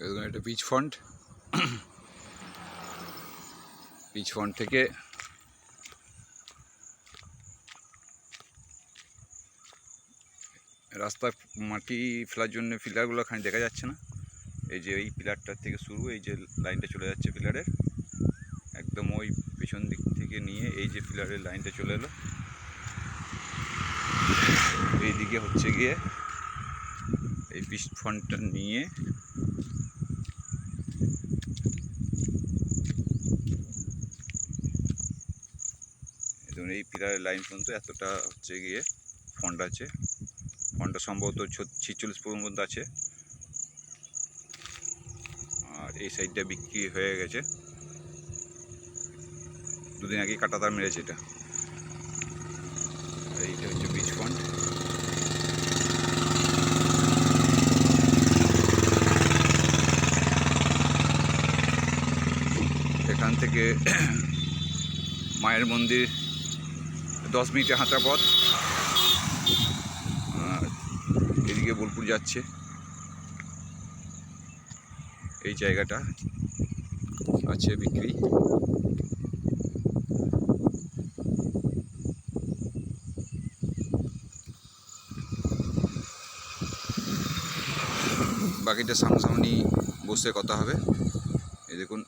এরকম একটা pitch font থেকে রাস্তায় মাটি ফেলার জন্য পিলারগুলো খানি দেখা যাচ্ছে না। এই যে এই পিলারটার থেকে শুরু, এই যে লাইনটা চলে যাচ্ছে পিলারের একদম ওই পেছন দিক থেকে নিয়ে এই যে পিলারের লাইনটা চলে এলো, এইদিকে হচ্ছে গিয়ে এই পিচ ফন্টটা নিয়ে এবং এই পিলারের লাইন পর্যন্ত এতটা হচ্ছে গিয়ে ফন্ট আছে। ফন্টটা সম্ভবত 46 পর্যন্ত আছে। আর এই সাইডটা বিক্রি হয়ে গেছে, দুদিন আগে কাটাতার মেরেছে এটা। এইটা হচ্ছে পিচ ফন্ট। এখান থেকে মায়ের মন্দির 10 মিনিটের হাঁটা পথ। এদিকে বোলপুর যাচ্ছে। এই জায়গাটা আছে বিক্রি। বাকিটা সামনাসামনি বসে কথা হবে। এই দেখুন